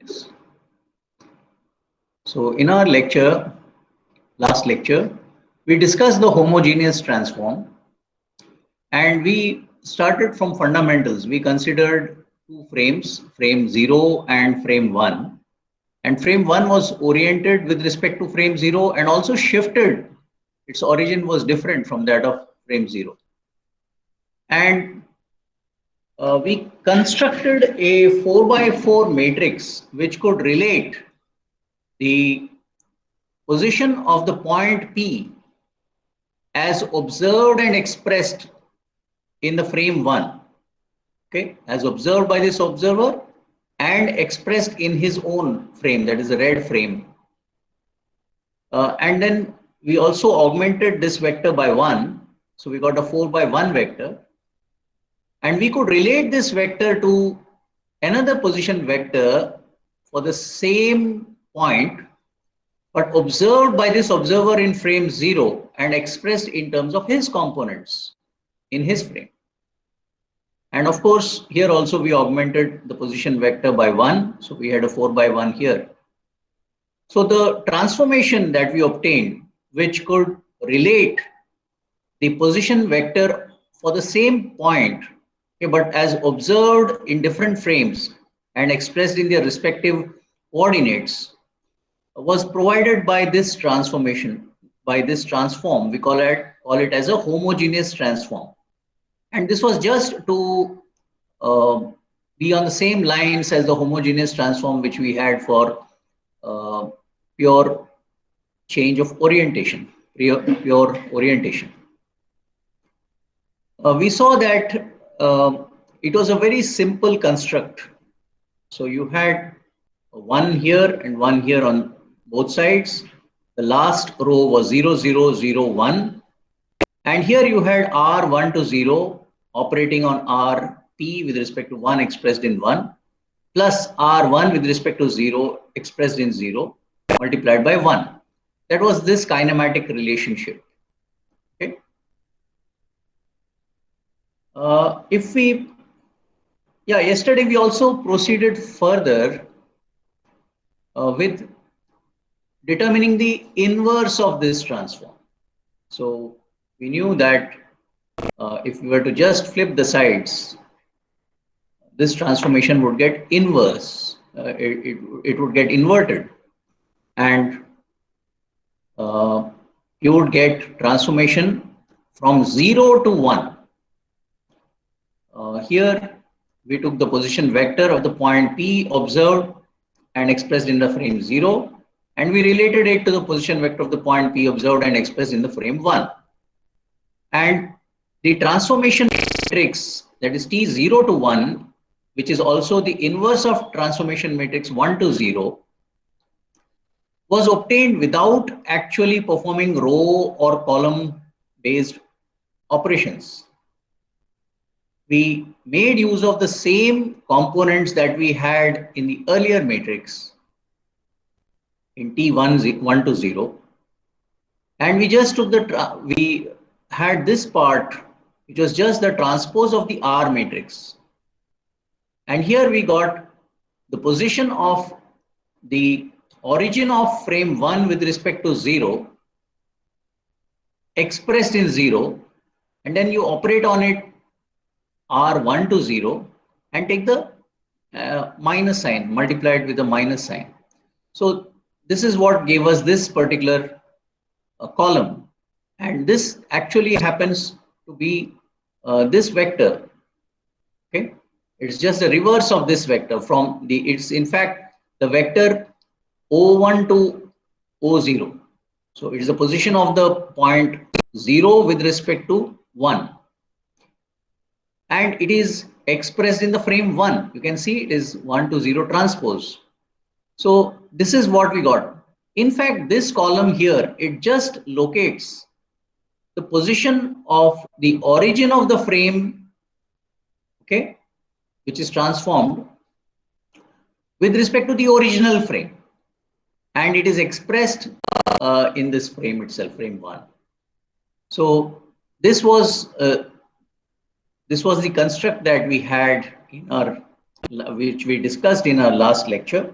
Yes. So in our last lecture, we discussed the homogeneous transform, and we started from fundamentals. We considered two frames, frame 0 and frame 1. And frame 1 was oriented with respect to frame 0 and also shifted. Its origin was different from that of frame 0. And we constructed a 4 by 4 matrix which could relate the position of the point P as observed and expressed in the frame 1, okay, as observed by this observer and expressed in his own frame, that is a red frame. And then we also augmented this vector by 1. So we got a 4 by 1 vector. And we could relate this vector to another position vector for the same point, but observed by this observer in frame 0 and expressed in terms of his components in his frame. And of course, here also we augmented the position vector by 1. So we had a 4 by 1 here. So the transformation that we obtained, which could relate the position vector for the same point, okay, but as observed in different frames and expressed in their respective coordinates, was provided by this transformation, by this transform. We call it as a homogeneous transform. And this was just to be on the same lines as the homogeneous transform which we had for pure change of orientation, pure orientation. We saw that it was a very simple construct. So you had one here and one here on both sides. The last row was 0, 0, 0, 1. And here you had R1 to 0 operating on Rp with respect to 1 expressed in 1 plus R1 with respect to 0 expressed in 0 multiplied by 1. That was this kinematic relationship. Okay. Yesterday we also proceeded further with determining the inverse of this transform. So we knew that if we were to just flip the sides, this transformation would get inverse. It would get inverted, and you would get transformation from 0 to 1. Here we took the position vector of the point P observed and expressed in the frame 0, and we related it to the position vector of the point P observed and expressed in the frame 1. And the transformation matrix, that is T0 to 1, which is also the inverse of transformation matrix 1 to 0, was obtained without actually performing row or column based operations. We made use of the same components that we had in the earlier matrix in T1 1 to 0, and we just took we had this part which was just the transpose of the R matrix, and here we got the position of the origin of frame 1 with respect to 0 expressed in 0, and then you operate on it R1 to 0 and take the minus sign, multiplied with the minus sign. So this is what gave us this particular column, and this actually happens to be this vector. Okay, it's just the reverse of this vector from the, it's in fact the vector O1 to O0. So it is the position of the point 0 with respect to 1. And it is expressed in the frame 1. You can see it is 1 to 0 transpose. So this is what we got. In fact, this column here, it just locates the position of the origin of the frame, okay, which is transformed with respect to the original frame. And it is expressed in this frame itself, frame 1. So this was the construct that we had in our, which we discussed in our last lecture.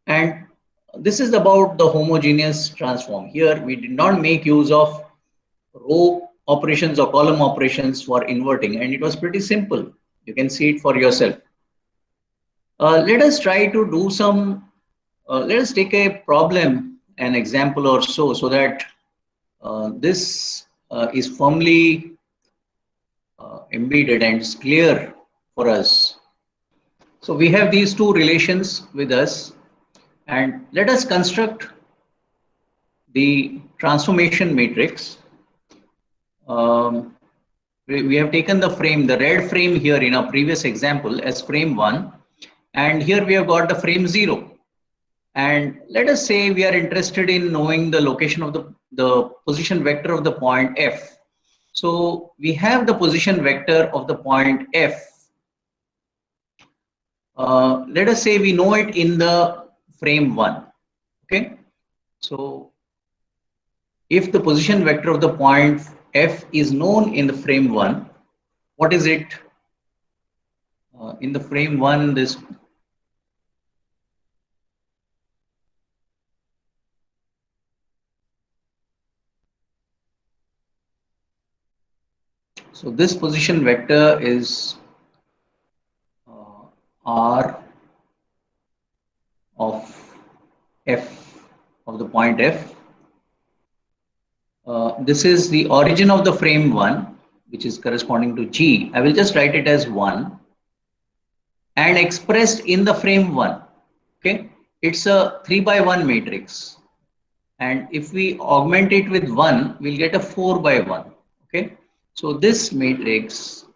And this is about the homogeneous transform. Here we did not make use of row operations or column operations for inverting, and it was pretty simple. You can see it for yourself. Let us try to do some, let us take a problem, an example or so, so that this is firmly embedded and it's clear for us. So we have these two relations with us, and let us construct the transformation matrix. Um, we have taken the frame, the red frame here in our previous example as frame 1, and here we have got the frame 0. And let us say we are interested in knowing the location of the position vector of the point F. So we have the position vector of the point F. Let us say we know it in the frame 1. Okay. So if the position vector of the point F is known in the frame 1, what is it? In the frame 1, this so this position vector is R of F of the point F. This is the origin of the frame 1, which is corresponding to G. I will just write it as 1 and expressed in the frame 1. Okay, it's a 3 by 1 matrix. And if we augment it with 1, we'll get a 4 by 1. Okay, so this matrix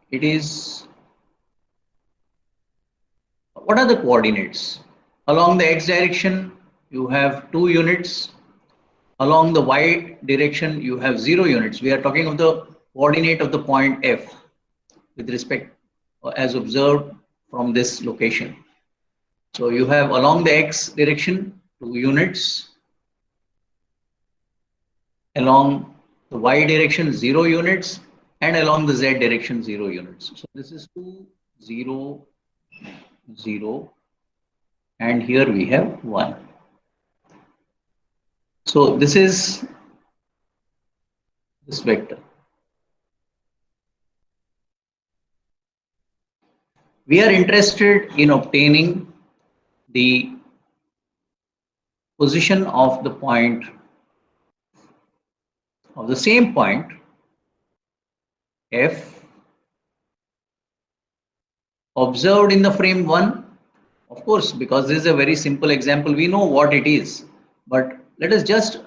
it is, what are the coordinates? Along the x direction, you have 2 units. Along the y direction, you have 0 units. We are talking of the coordinate of the point F with respect as observed from this location. So you have along the x direction 2 units, along the y direction 0 units, and along the z direction 0 units. So this is 2, 0, 0, and here we have 1. So this is this vector. We are interested in obtaining the position of the point of the same point F observed in the frame 1. Of course, because this is a very simple example, we know what it is, but let us just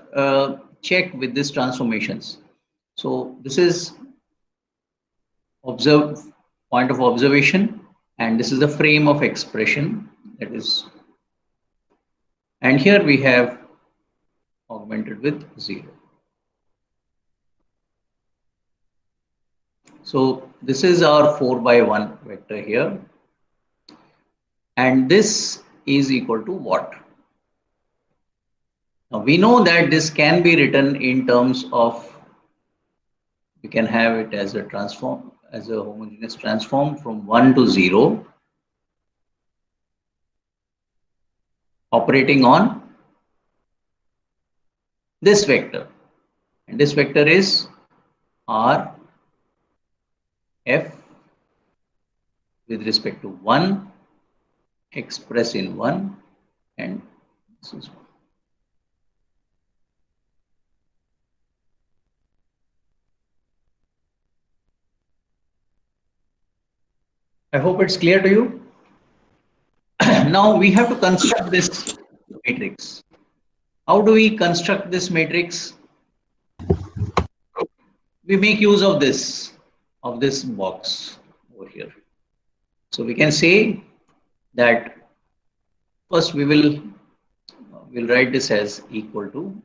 check with these transformations. So this is observed point of observation, and this is the frame of expression, that is, and here we have augmented with 0. So this is our 4 by 1 vector here, and this is equal to what? Now we know that this can be written in terms of, we can have it as a transform, as a homogeneous transform from 1 to 0, operating on this vector, and this vector is R F with respect to 1, express in 1, and this is 1. I hope it's clear to you. Now we have to construct this matrix. How do we construct this matrix? We make use of this box over here. So we can say that first we'll write this as equal to,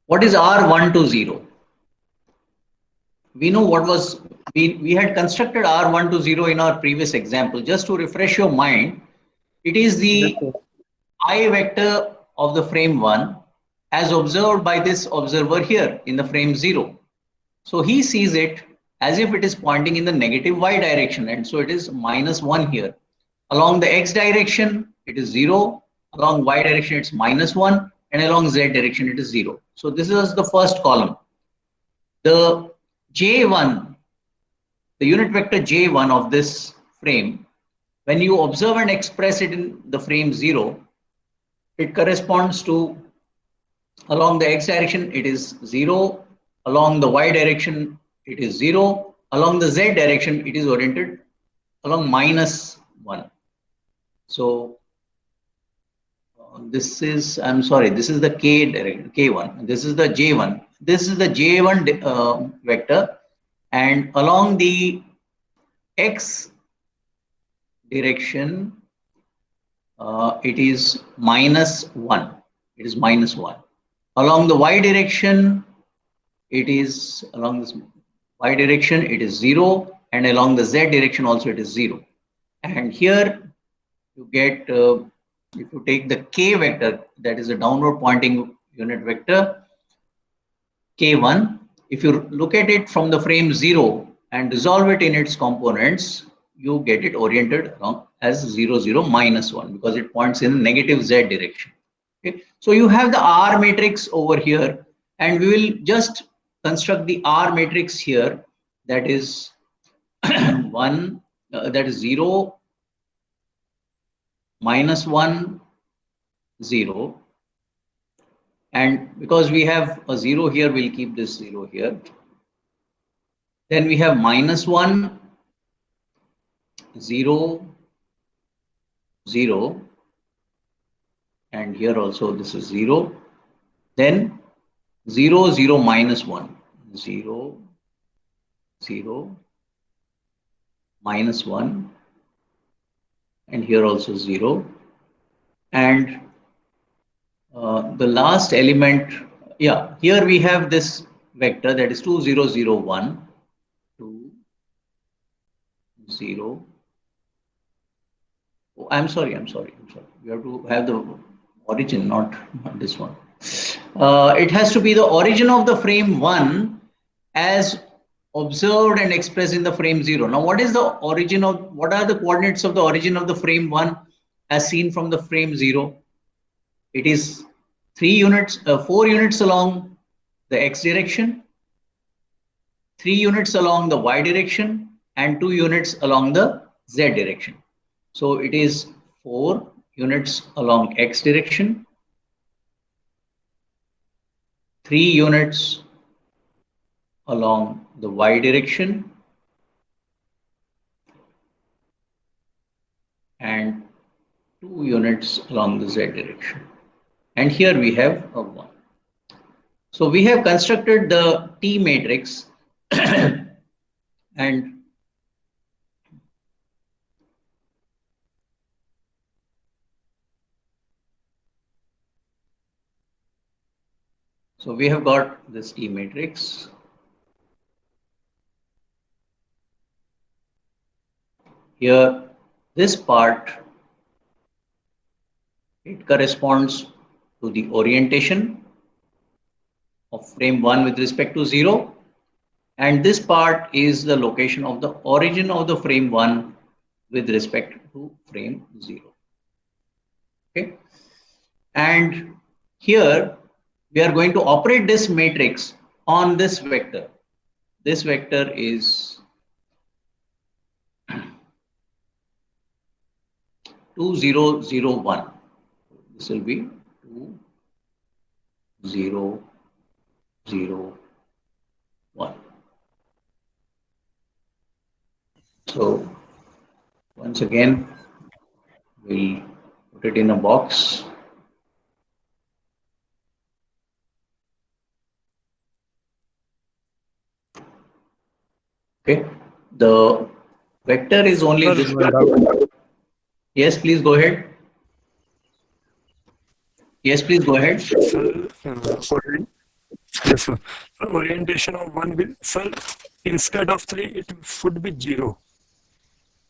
what is R1 to 0? We know what was, we had constructed R1 to 0 in our previous example. Just to refresh your mind, it is the I vector of the frame 1 as observed by this observer here in the frame 0. So he sees it as if it is pointing in the negative y direction, and so it is -1 here. Along the x direction, it is 0. Along y direction, it's -1. And along z direction, it is 0. So this is the first column. The J1, the unit vector J1 of this frame, when you observe and express it in the frame 0, it corresponds to, along the x direction, it is 0. Along the y direction, it is 0. Along the z direction, it is oriented along -1. So this is, I'm sorry, this is the k direction, k1. This is the j1. This is the j1 vector, and along the x direction, it is -1. It is -1. Along the y direction, it is, along this y direction, it is 0, and along the z direction also it is 0. And here you get, if you take the k vector, that is a downward pointing unit vector, k1, if you look at it from the frame 0 and resolve it in its components, you get it oriented along as 0, 0, -1, because it points in the negative z direction. Okay, so you have the R matrix over here, and we will just construct the R matrix here, that is 1, that is 0, -1, 0. And because we have a 0 here, we'll keep this 0 here. Then we have -1, 0, 0. And here also this is 0. Then 0, 0, -1. 0, 0, -1. And here also 0. And the last element, yeah, here we have this vector, that is 2, 0, 0, 1. 2, 0. Oh, I'm sorry. We have to have the origin, not this one. It has to be the origin of the frame 1 as observed and expressed in the frame 0. Now, what is the origin of, what are the coordinates of the origin of the frame 1 as seen from the frame 0? It is 4 units along the x direction, 3 units along the y direction, and 2 units along the z direction. So it is 4 units along x direction, 3 units along the y direction, and 2 units along the z direction. And here we have a 1. So we have constructed the T matrix and so we have got this T matrix. Here, this part, it corresponds to the orientation of frame 1 with respect to 0. And this part is the location of the origin of the frame 1 with respect to frame 0. Okay. And here, we are going to operate this matrix on this vector. This vector is 2, 0, 0, 1. This will be 2, 0, 0, 1. So once again, we'll put it in a box. Okay, the vector is only this. Yes, please go ahead. Yes, please go ahead. Yes, sir. The orientation of 1 will, sir, instead of 3, it should be 0.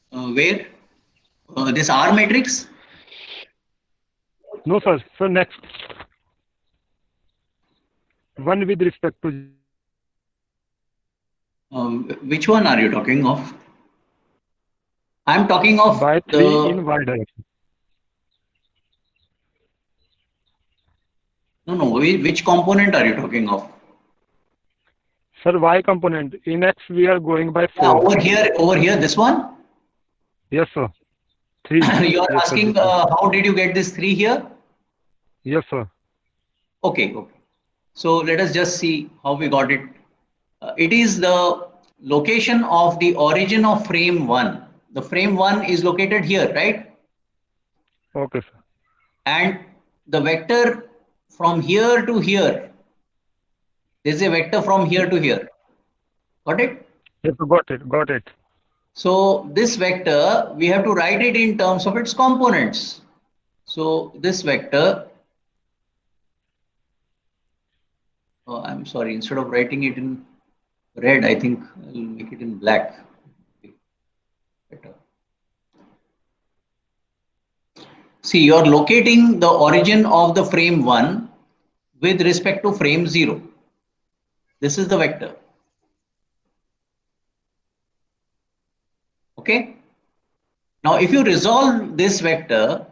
Where? This R matrix? No, sir. So next. 1 with respect to 0. Which one are you talking of? I'm talking of By 3 the, in y direction. no, which component are you talking of? Sir, y component. In x, we are going by Yeah, 4. over here, this one. Yes, sir. 3. You are Yes, sir. asking This one. how did you get this 3 here? Yes, sir. Okay, okay. So let us just see how we got it. It is the location of the origin of frame 1. The frame 1 is located here, right? Okay, sir. And the vector from here to here, there is a vector from here to here. Got it? Yes, sir. Got it. Got it. So this vector, we have to write it in terms of its components. So this vector, I'm sorry, instead of writing it in red, I think I'll make it in black. Better. See, you're locating the origin of the frame 1 with respect to frame 0. This is the vector. Okay. Now, if you resolve this vector,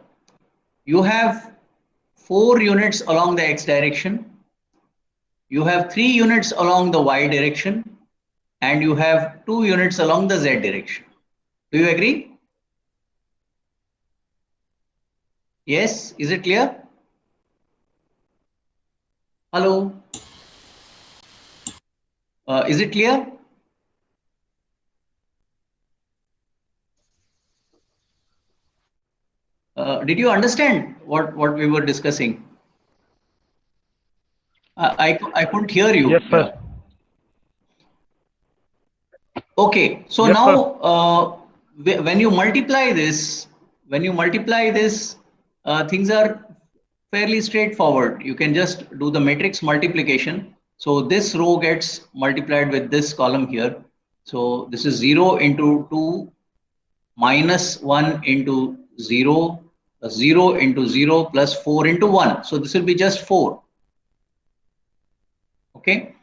you have 4 units along the x direction, you have 3 units along the y direction, and you have 2 units along the z direction. Do you agree? Yes, is it clear? Hello? Is it clear? Did you understand what we were discussing? I couldn't hear you. Yes, Yeah. sir. Okay, so Yes, sir. now when you multiply this, things are fairly straightforward. You can just do the matrix multiplication. So this row gets multiplied with this column here. So this is 0 into 2 minus 1 into 0 plus 0 into 0 plus 4 into 1. So this will be just 4. Okay.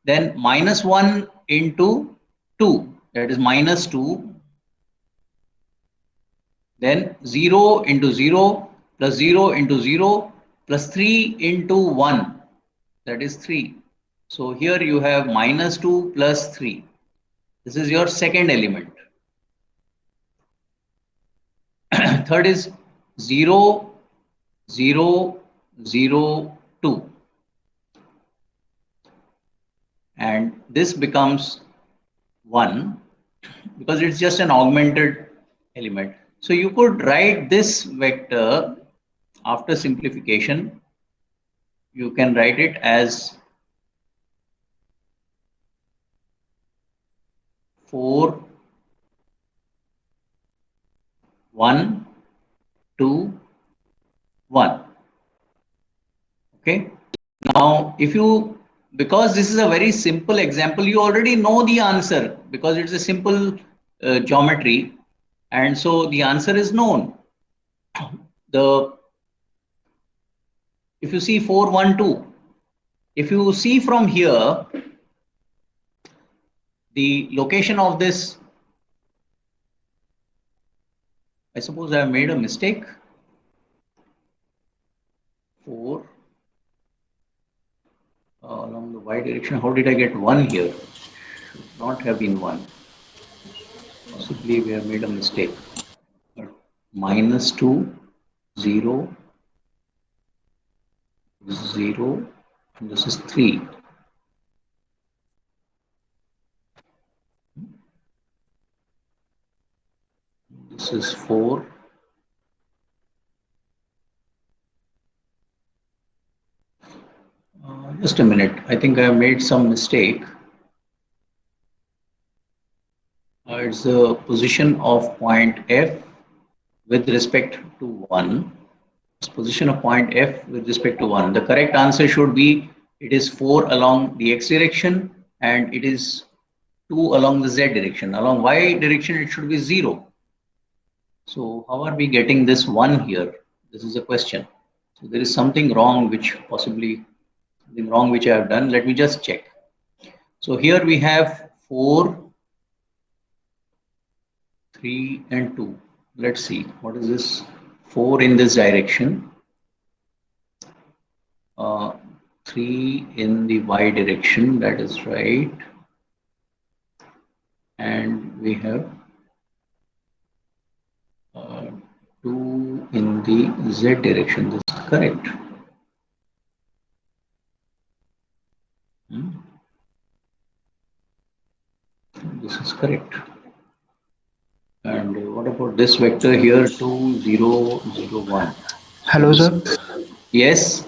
Then minus 1 into 2, that is minus 2. Then 0 into 0 plus 0 into 0 plus 3 into 1, that is 3. So here you have minus 2 plus 3. This is your second element. Third is 0, 0, 0, 2. And this becomes 1 because it's just an augmented element. So you could write this vector after simplification. You can write it as 4, 1, 2, 1. Okay. Now, because this is a very simple example, you already know the answer because it's a simple geometry. And so the answer is known. If you see 4, 1, 2, if you see from here, the location of this, I suppose I have made a mistake. 4 along the y direction. How did I get 1 here? Should not have been 1. Possibly we have made a mistake. But minus 2, 0, 0, and this is 3. This is 4. Just a minute. I think I have made some mistake. It's the position of point F with respect to 1. It's position of point F with respect to 1. The correct answer should be it is 4 along the x direction and it is 2 along the z direction. Along y direction, it should be 0. So how are we getting this 1 here? This is a question. So there is something wrong which possibly something wrong which I have done. Let me just check. So here we have 4, 3 and 2. Let's see, what is this? 4 in this direction, uh, 3 in the y direction, that is right. And we have 2 in the z direction. This is correct. Hmm. This is correct. And what about this vector here, 2, 0, 0, 1? So Hello, this, sir. yes.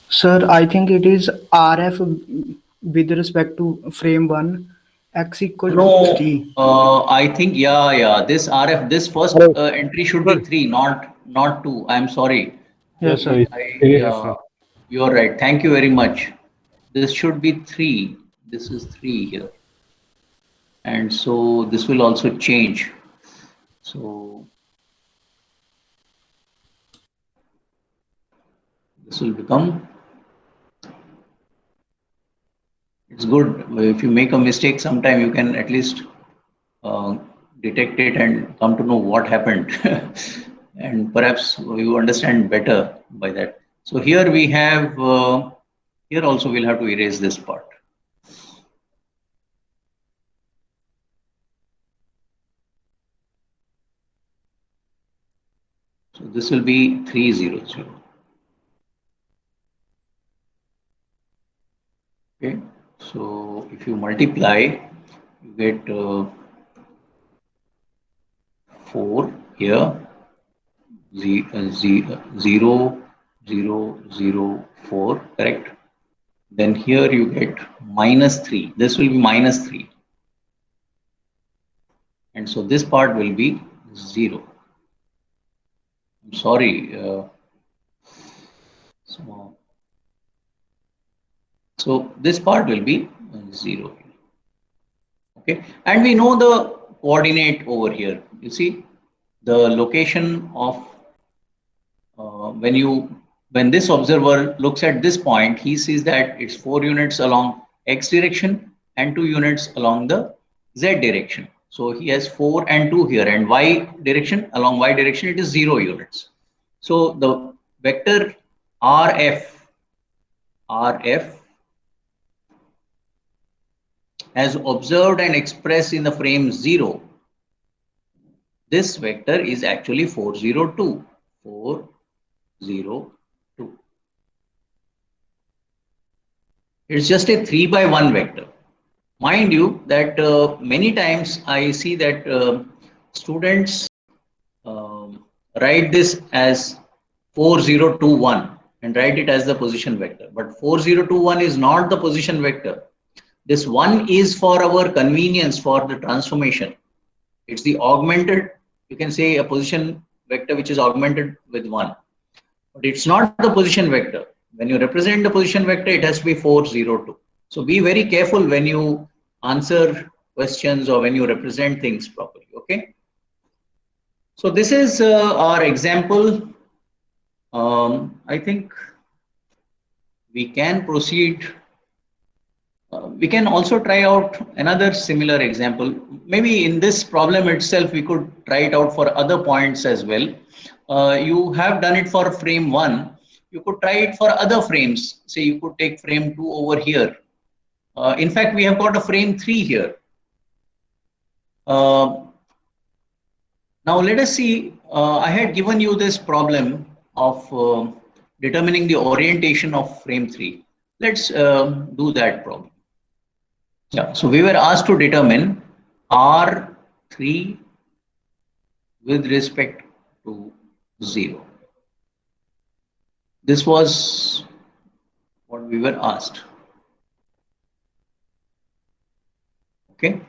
Sir, I think it is RF with respect to frame 1, x equal to No, 3. I think, yeah. This RF, this first Hello. entry should be Sir. 3, not 2. I'm sorry. Yes, Yes, sir. sir. Yes, I, sir. you are right. Thank you very much. This should be 3. This is 3 here. And so this will also change. So this will become, it's good. If you make a mistake sometime, you can at least uh, detect it and come to know what happened. And perhaps you understand better by that. So here we have, here also we'll have to erase this part. So this will be 300. Okay. So if you multiply, you get 4 here, 0, 0, 4, correct? Then here you get -3. This will be -3. And so this part will be 0. I'm sorry. So this part will be 0. Okay. And we know the coordinate over here. You see the location of when this observer looks at this point, he sees that it's 4 units along x direction and 2 units along the z direction. So he has 4 and 2 here, and y direction, along y direction it is 0 units. So the vector RF as observed and expressed in the frame 0, this vector is actually 402. 402. It's just a 3 by 1 vector. Mind you that many times I see that students write this as 4021 and write it as the position vector. But 4021 is not the position vector. This 1 is for our convenience for the transformation. It's the augmented, you can say a position vector which is augmented with 1. But it's not the position vector. When you represent the position vector, it has to be 402. So be very careful when you answer questions or when you represent things properly. Okay. So this is our example. I think we can proceed. We can also try out another similar example. Maybe in this problem itself, we could try it out for other points as well. You have done it for frame 1. You could try it for other frames. Say you could take frame 2 over here. In fact, we have got a frame 3 here. Now let us see, I had given you this problem of determining the orientation of frame 3. Let's do that problem. Yeah, so we were asked to determine R3 with respect to 0. This was what we were asked. Okay.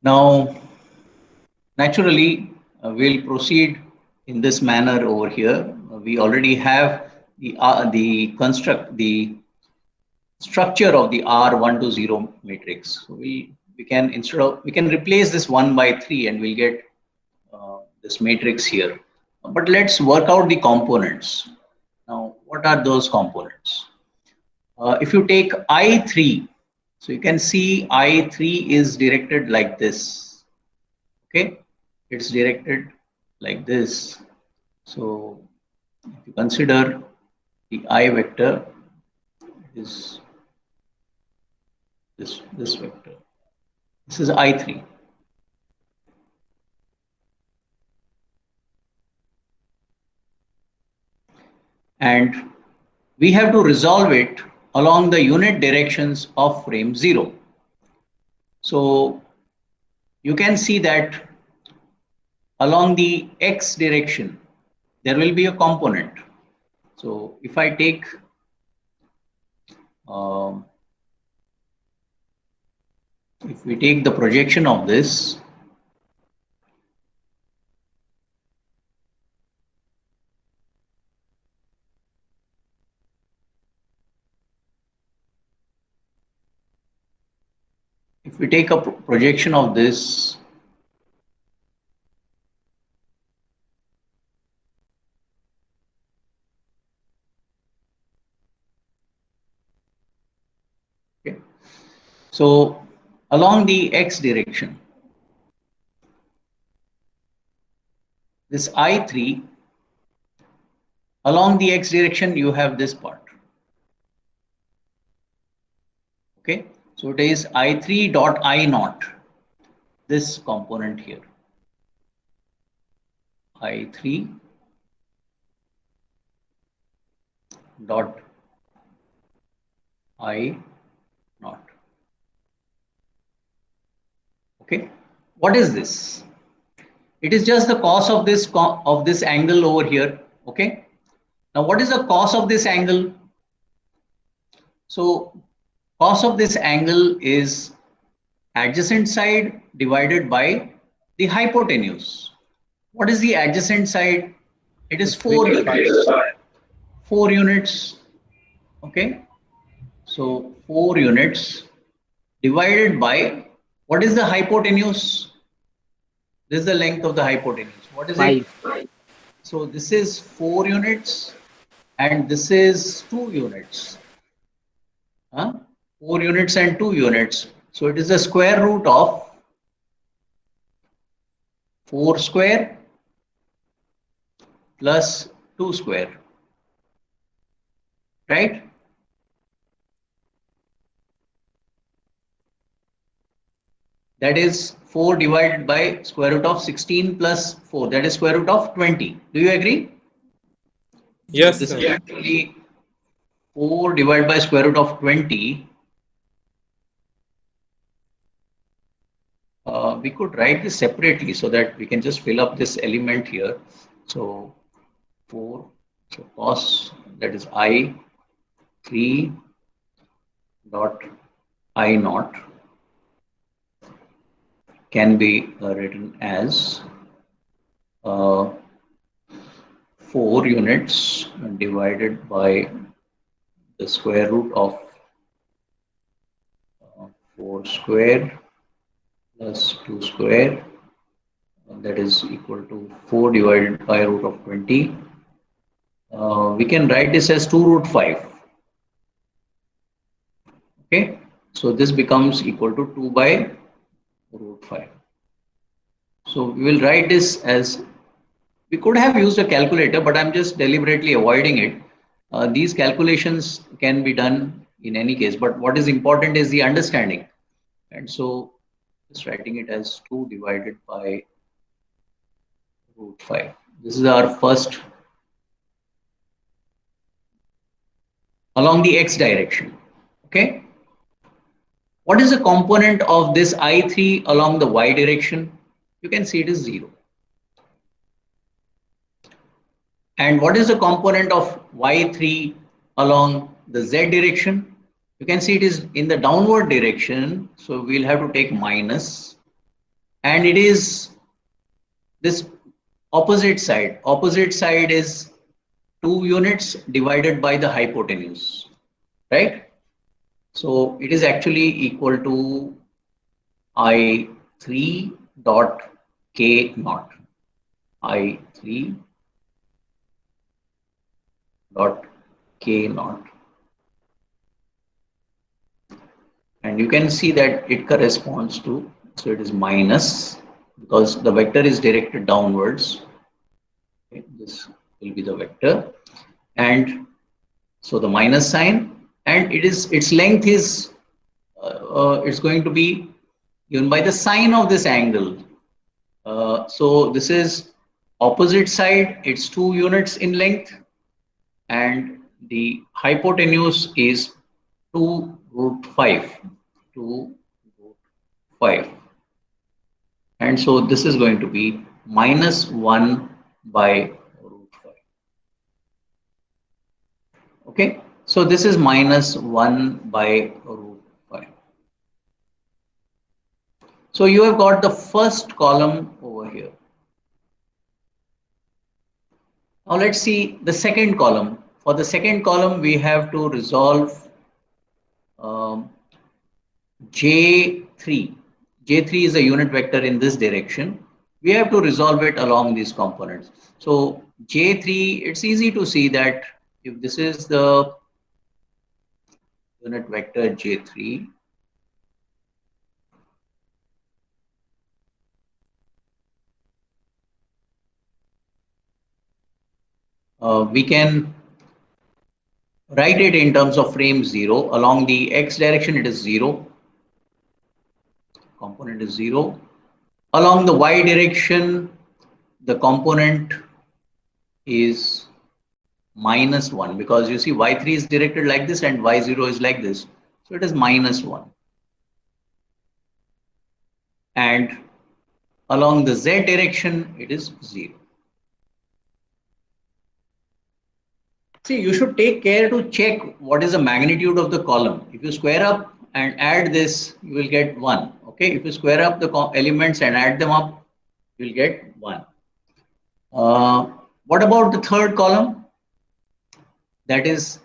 Now, naturally, we'll proceed in this manner over here. We already have the structure of the R1 to 0 matrix. So we can replace this 1 by 3 and we'll get this matrix here. But let's work out the components. Now, What are those components? If you take I3, so you can see I3 is directed like this. Okay, it's directed like this. So if you consider the I vector is this vector. This is I3. And we have to resolve it along the unit directions of frame 0. So you can see that along the x direction, there will be a component. So if I take if we take the projection of this, if we take a projection of this, okay, so along the x direction, this I3, along the x direction, you have this part. Okay, so it is I3 dot I naught, this component here. I3 dot I naught. Okay, what is this? It is just the cos of this angle over here. Okay, now what is the cos of this angle? So cos of this angle is adjacent side divided by the hypotenuse. What is the adjacent side? It is 4 units. 4 units. Okay, so 4 units divided by, what is the hypotenuse? This is the length of the hypotenuse. What is it? 5. So this is 4 units and this is 2 units. 4 units and 2 units. So it is the square root of 4 square plus 2 square. Right? That is 4 divided by square root of 16 plus 4. That is square root of 20. Do you agree? Yes, So this sir. is actually 4 divided by square root of 20. We could write this separately so that we can just fill up this element here. So 4, so cos, that is I 3 dot I naught can be written as 4 units divided by the square root of 4 square plus 2 square, that is equal to 4 divided by root of 20. We can write this as 2 root 5. Okay, so this becomes equal to 2 by root 5. So we will write this as, we could have used a calculator, but I'm just deliberately avoiding it. These calculations can be done in any case, but what is important is the understanding. And so just writing it as 2 divided by root 5. This is our first along the x direction. Okay. What is the component of this I3 along the y direction? You can see it is 0. And what is the component of y3 along the z direction? You can see it is in the downward direction. So we'll have to take minus. And it is this opposite side. Opposite side is 2 units divided by the hypotenuse. Right? So it is actually equal to I3 dot K naught. I3 dot K naught. And you can see that it corresponds to, so it is minus because the vector is directed downwards. Okay, this will be the vector, and so the minus sign, and its length is it's going to be given by the sine of this angle. So this is opposite side, it's 2 units in length, and the hypotenuse is 2 root 5. 2 root 5. And so this is going to be minus 1 by root 5. Okay, so this is minus 1 by root 5. So you have got the first column over here. Now let's see the second column. For the second column, we have to resolve J3. J3 is a unit vector in this direction. We have to resolve it along these components. So J3, it's easy to see that if this is the unit vector J3, we can write it in terms of frame 0. Along the x direction, it is 0. Component is 0. Along the y direction, the component is minus 1 because you see y3 is directed like this and y0 is like this. So it is minus 1. And along the z direction, it is 0. See, you should take care to check what is the magnitude of the column. If you square up and add this, you will get 1. Okay, if you square up the elements and add them up, you will get 1. What about the third column? That is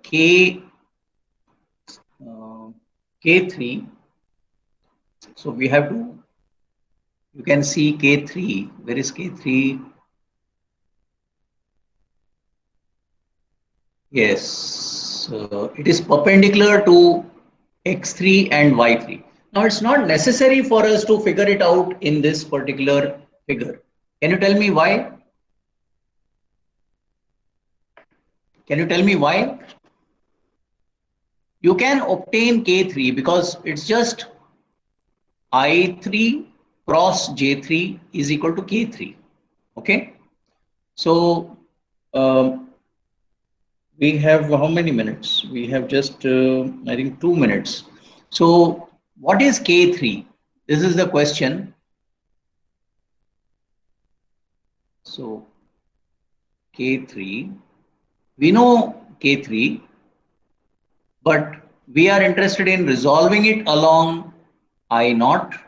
K, K3. So we have to, you can see K3. Where is K3? Yes, it is perpendicular to x3 and y3. Now it's not necessary for us to figure it out in this particular figure. Can you tell me why? Can you tell me why? You can obtain K3 because it's just I3 cross J3 is equal to K3. Okay. So we have how many minutes? We have just, I think, 2 minutes. So what is K3? This is the question. So K3, we know K3, but we are interested in resolving it along I naught,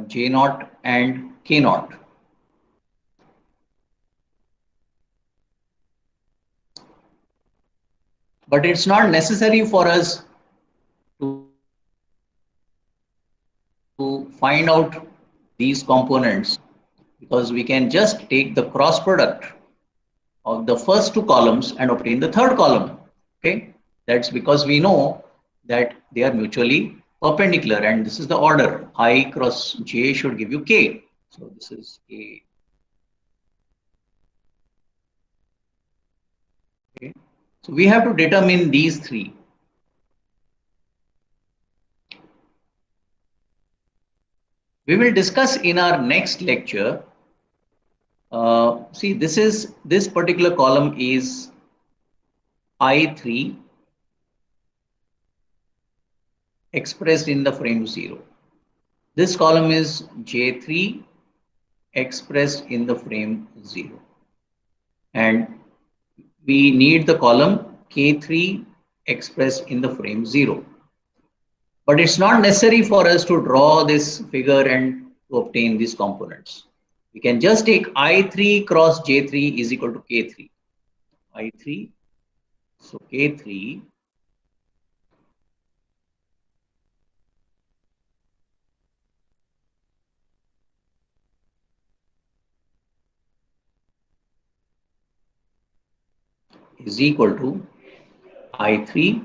J naught and K naught. But it's not necessary for us to find out these components because we can just take the cross product of the first 2 columns and obtain the third column. Okay, that's because we know that they are mutually perpendicular and this is the order. I cross J should give you K. So this is K. Okay. So we have to determine these 3. We will discuss in our next lecture. See, this particular column is I3 expressed in the frame 0. This column is J3 expressed in the frame 0. And we need the column K3 expressed in the frame 0. But it's not necessary for us to draw this figure and to obtain these components. We can just take I3 cross J3 is equal to K3. I3, so K3 is equal to I3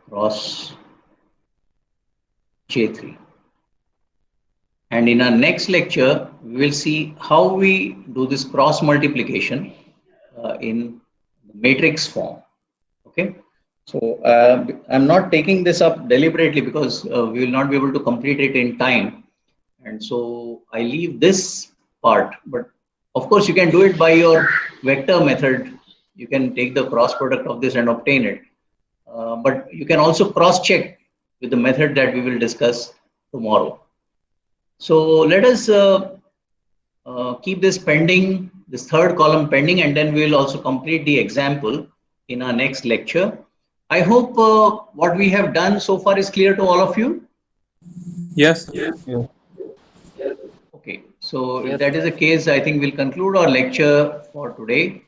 cross J3. And in our next lecture, we will see how we do this cross multiplication in matrix form. Okay. So I'm not taking this up deliberately because we will not be able to complete it in time. And so I leave this part, but of course you can do it by your vector method. You can take the cross product of this and obtain it. But you can also cross check with the method that we will discuss tomorrow. So let us keep this pending, this third column pending, and then we will also complete the example in our next lecture. I hope what we have done so far is clear to all of you. Yes. Okay, so if that is the case, I think we'll conclude our lecture for today.